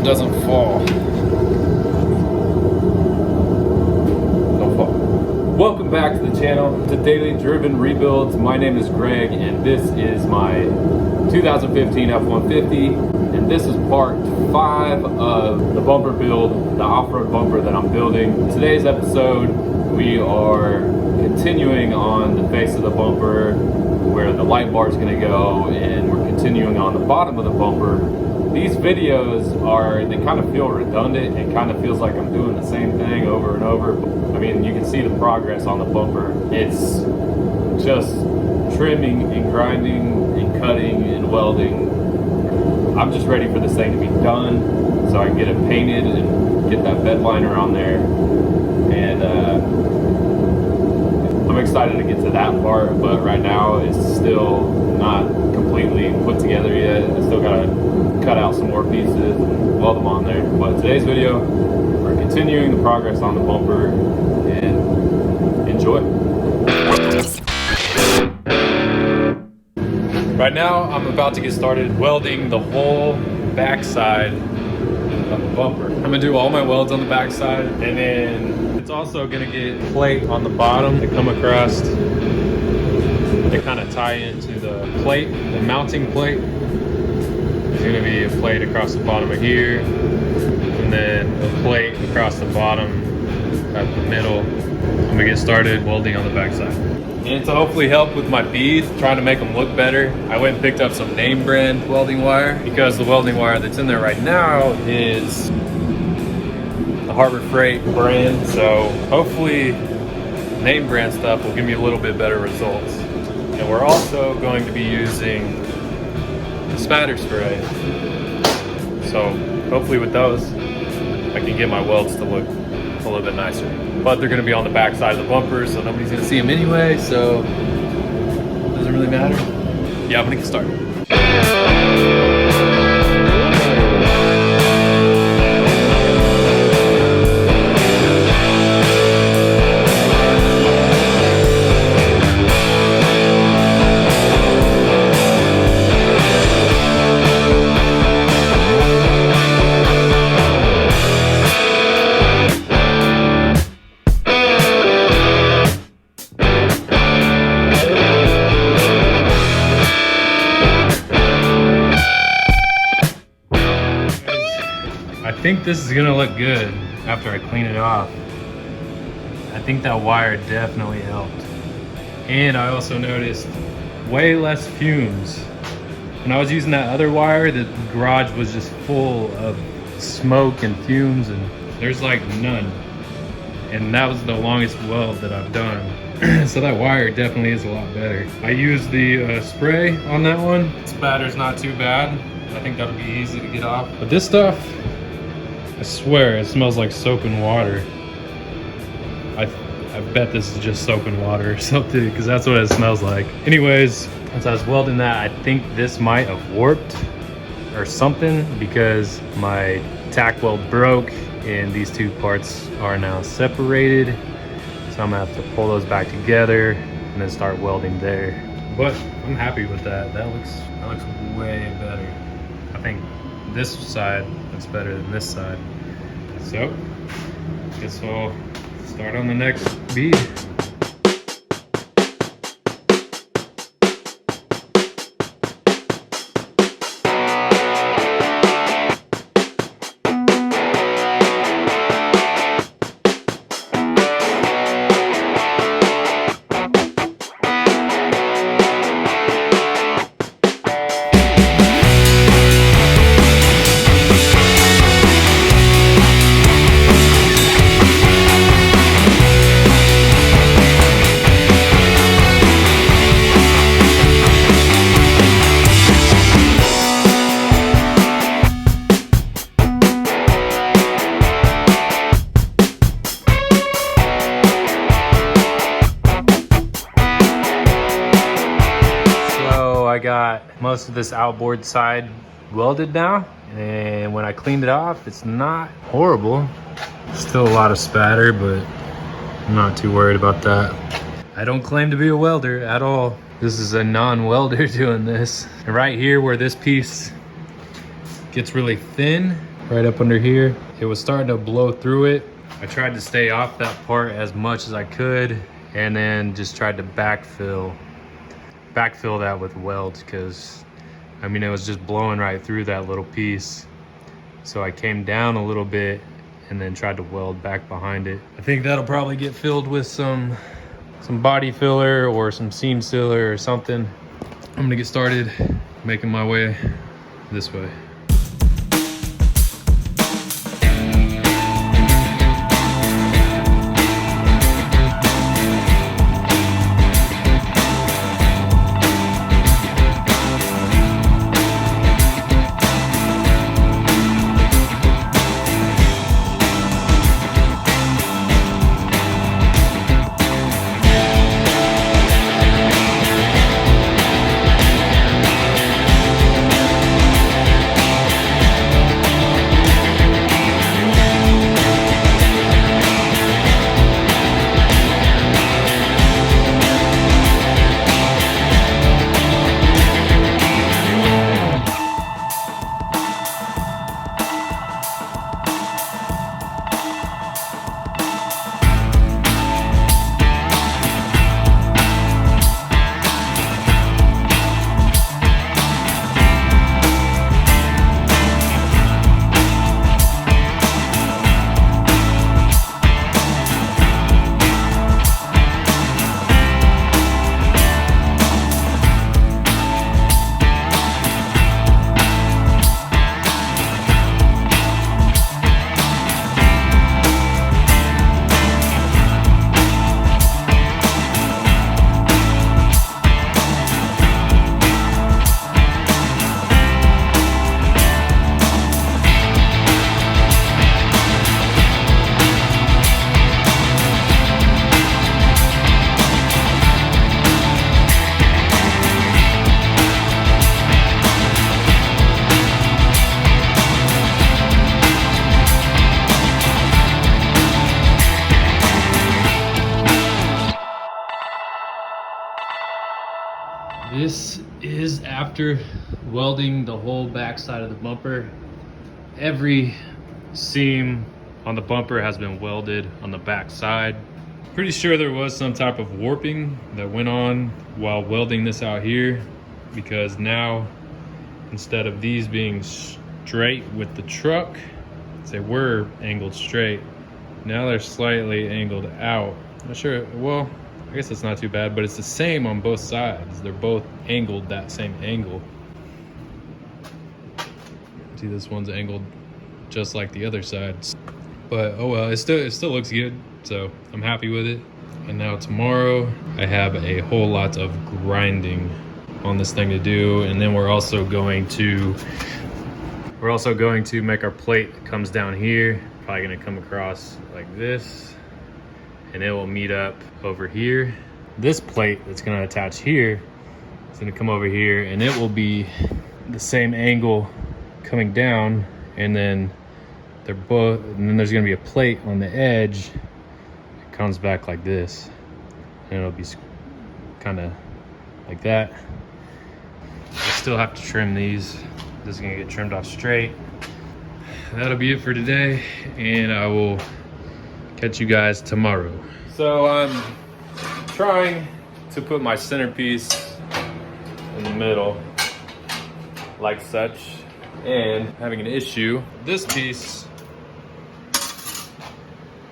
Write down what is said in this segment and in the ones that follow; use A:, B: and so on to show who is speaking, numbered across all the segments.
A: it doesn't fall. Don't fall. Welcome back to the channel, to Daily Driven Rebuilds. My name is Greg, and this is my 2015 F150, and this is part 5 of the bumper build, the off-road bumper that I'm building. Today's episode, we are continuing on the face of the bumper, where the light bar is going to go, and we're continuing on the bottom of the bumper. These videos they kind of feel redundant. It kind of feels like I'm doing the same thing over and over. I mean, you can see the progress on the bumper. It's just trimming and grinding and cutting and welding. I'm just ready for this thing to be done so I can get it painted and get that bed liner on there. And I'm excited to get to that part, but right now it's still not completely put together yet. I still gotta cut out some more pieces and weld them on there. But today's video, we're continuing the progress on the bumper, and enjoy. Right now, I'm about to get started welding the whole backside of the bumper. I'm gonna do all my welds on the backside, and then it's also gonna get plate on the bottom that come across. They kind of tie into the plate, the mounting plate. There's gonna be a plate across the bottom of here, and then a plate across the bottom at the middle. I'm gonna get started welding on the backside. And to hopefully help with my beads, trying to make them look better, I went and picked up some name brand welding wire, because the welding wire that's in there right now is the Harbor Freight brand. So hopefully name brand stuff will give me a little bit better results. And we're also going to be using the spatter spray. So hopefully with those, I can get my welds to look a little bit nicer. But they're gonna be on the back side of the bumper, so nobody's gonna see them anyway, so it doesn't really matter. Yeah, I'm gonna get started. I think this is gonna look good after I clean it off. I think that wire definitely helped. And I also noticed way less fumes. When I was using that other wire, the garage was just full of smoke and fumes, and there's like none. And that was the longest weld that I've done. So that wire definitely is a lot better. I used the spray on that one. Spatter's not too bad. I think that'll be easy to get off. But this stuff, I swear, it smells like soap and water. I bet this is just soap and water or something, because that's what it smells like. Anyways, as I was welding that, I think this might have warped or something, because my tack weld broke and these two parts are now separated. So I'm gonna have to pull those back together and then start welding there. But I'm happy with that. That looks way better. I think this side looks better than this side. So, guess we'll start on the next bead. I got most of this outboard side welded now, and when I cleaned it off, it's not horrible. Still a lot of spatter, but I'm not too worried about that. I don't claim to be a welder at all. This is a non-welder doing this. And right here where this piece gets really thin, right up under here. It was starting to blow through it. I tried to stay off that part as much as I could, and then just tried to backfill that with welds, because I mean, it was just blowing right through that little piece. So I came down a little bit and then tried to weld back behind it. I think that'll probably get filled with some body filler or some seam sealer or something. I'm gonna get started making my way this way. This is after welding the whole back side of the bumper. Every seam on the bumper has been welded on the back side. Pretty sure there was some type of warping that went on while welding this out here, because now instead of these being straight with the truck, they were angled straight. Now they're slightly angled out. Not sure, well, I guess it's not too bad, but it's the same on both sides. They're both angled that same angle. See, this one's angled just like the other sides. But oh well, it still looks good, so I'm happy with it. And now tomorrow, I have a whole lot of grinding on this thing to do, and then we're also going to make our plate that comes down here. Probably gonna come across like this, and it will meet up over here. This plate that's gonna attach here is gonna come over here, and it will be the same angle coming down, and then then there's gonna be a plate on the edge. It comes back like this, and it'll be kind of like that. I still have to trim these. This is gonna get trimmed off straight. That'll be it for today, and I will catch you guys tomorrow. So I'm trying to put my centerpiece in the middle like such, and having an issue. This piece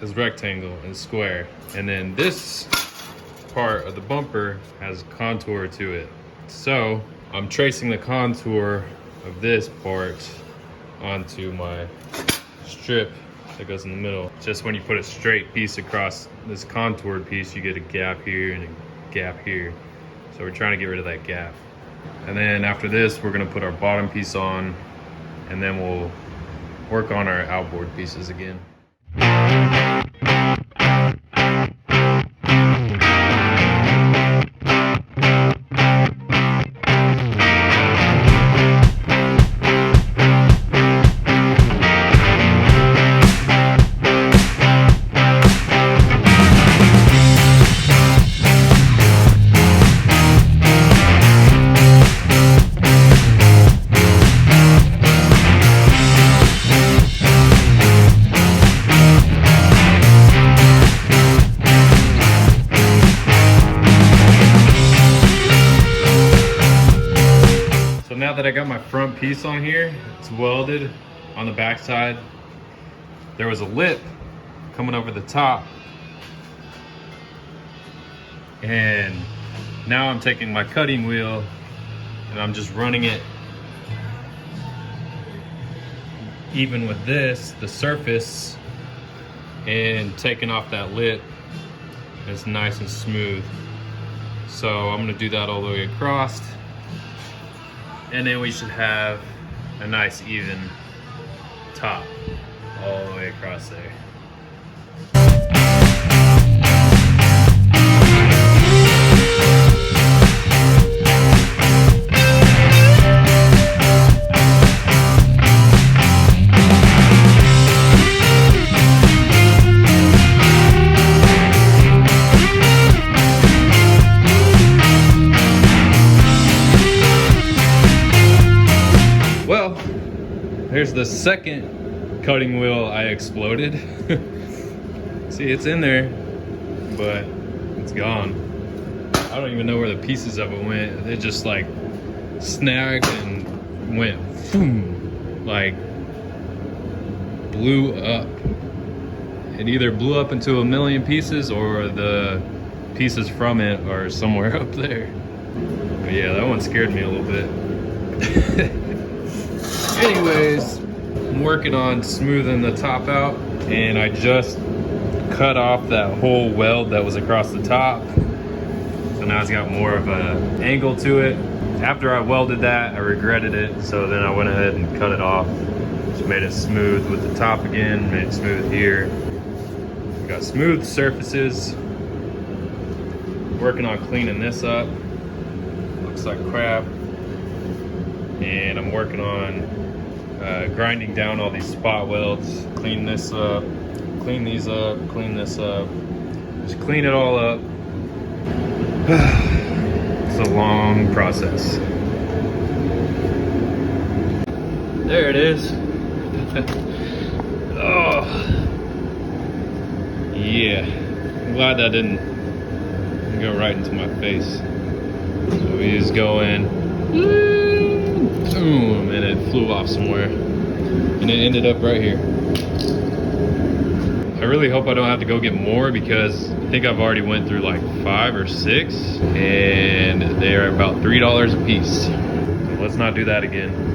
A: is rectangle and square, and then this part of the bumper has contour to it. So I'm tracing the contour of this part onto my strip that goes in the middle. Just when you put a straight piece across this contoured piece, you get a gap here and a gap here. So we're trying to get rid of that gap. And then after this, we're gonna put our bottom piece on, and then we'll work on our outboard pieces again. got my front piece on here. It's welded on the back side. There was a lip coming over the top. And now I'm taking my cutting wheel and I'm just running it even with this, the surface, and taking off that lip. It's nice and smooth. So I'm gonna do that all the way across. And then we should have a nice even top all the way across there. Here's the second cutting wheel I exploded. See, it's in there, but it's gone. I don't even know where the pieces of it went. They just like snagged and went boom, like blew up. It either blew up into a million pieces or the pieces from it are somewhere up there. But yeah, that one scared me a little bit. Anyways, I'm working on smoothing the top out, and I just cut off that whole weld that was across the top. So now it's got more of an angle to it. After I welded that, I regretted it, so then I went ahead and cut it off. Just made it smooth with the top again, made it smooth here. We got smooth surfaces. Working on cleaning this up. Looks like crap. And I'm working on grinding down all these spot welds, clean this up, clean these up, clean this up, just clean it all up. It's a long process. There it is. Oh, yeah. I'm glad that didn't go right into my face. So we just go in. Boom, and it flew off somewhere, and it ended up right here. I really hope I don't have to go get more, because I think I've already went through like 5 or 6, and they are about $3 a piece. So let's not do that again.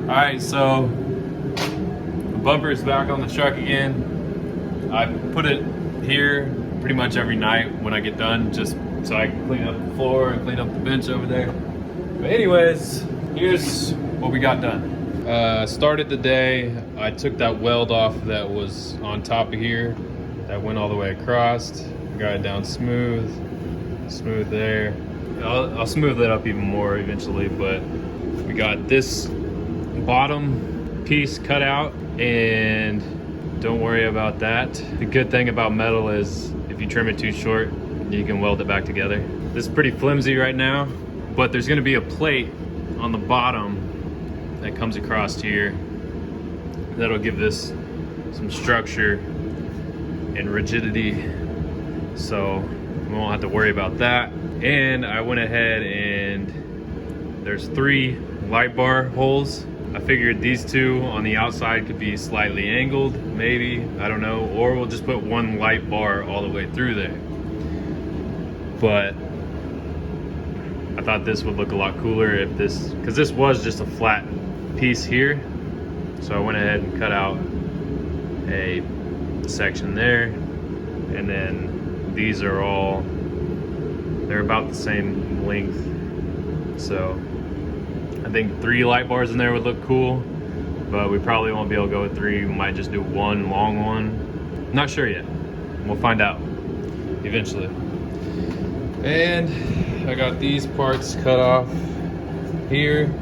A: Alright, so the bumper is back on the truck again. I put it here pretty much every night when I get done, just so I can clean up the floor and clean up the bench over there. But anyways, here's what we got done. Started the day, I took that weld off that was on top of here, that went all the way across, got it down smooth there. I'll smooth it up even more eventually, but we got this bottom piece cut out, and don't worry about that. The good thing about metal is if you trim it too short, you can weld it back together. This is pretty flimsy right now, but there's going to be a plate on the bottom that comes across here that'll give this some structure and rigidity, so we won't have to worry about that. And I went ahead and there's 3 light bar holes. I figured these 2 on the outside could be slightly angled, maybe, I don't know, or we'll just put 1 light bar all the way through there. But I thought this would look a lot cooler if this, because this was just a flat piece here. So I went ahead and cut out a section there, and then these are all, they're about the same length. So I think 3 light bars in there would look cool, but we probably won't be able to go with 3. We might just do 1 long one. Not sure yet. We'll find out eventually. And I got these parts cut off here.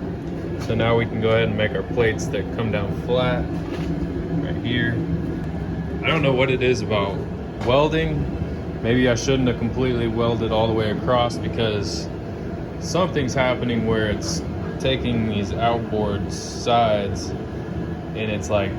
A: So now we can go ahead and make our plates that come down flat right here. I don't know what it is about welding. Maybe I shouldn't have completely welded all the way across, because something's happening where it's taking these outboard sides and it's like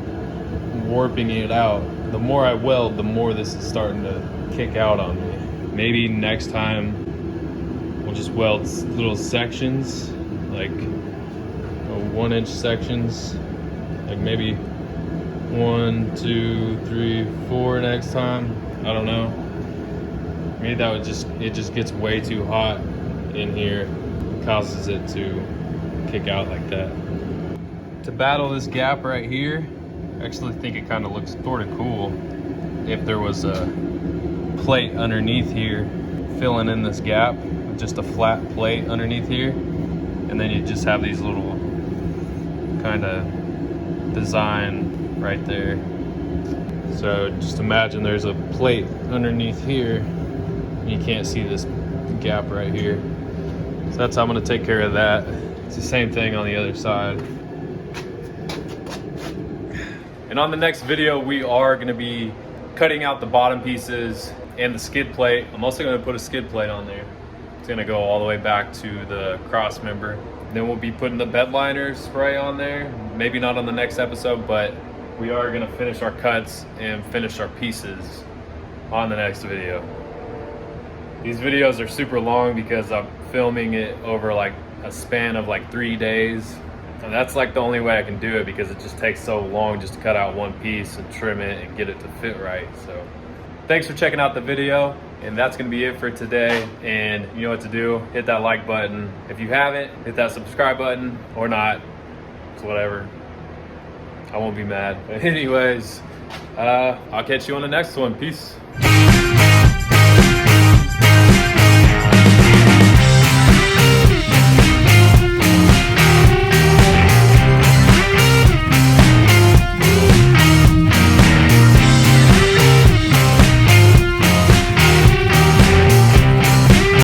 A: warping it out. The more I weld, the more this is starting to kick out on me. Maybe next time we'll just weld little sections, like 1-inch sections, like maybe 1, 2, 3, 4 next time. I don't know. Maybe that would just, it just gets way too hot in here and causes it to kick out like that. To battle this gap right here, I actually think it kind of looks sort of cool if there was a plate underneath here filling in this gap with just a flat plate underneath here, and then you just have these little kind of design right there. So just imagine there's a plate underneath here and you can't see this gap right here. So that's how I'm going to take care of that. It's the same thing on the other side. And on the next video, we are going to be cutting out the bottom pieces and the skid plate. I'm also going to put a skid plate on there. It's going to go all the way back to the cross member. Then we'll be putting the bed liner spray on there. Maybe not on the next episode, but we are going to finish our cuts and finish our pieces on the next video. These videos are super long because I'm filming it over like a span of like 3 days. And that's like the only way I can do it, because it just takes so long just to cut out one piece and trim it and get it to fit right. So thanks for checking out the video, and that's gonna be it for today. And you know what to do, hit that like button. If you haven't, hit that subscribe button, or not, it's whatever. I won't be mad. But anyways, I'll catch you on the next one. Peace.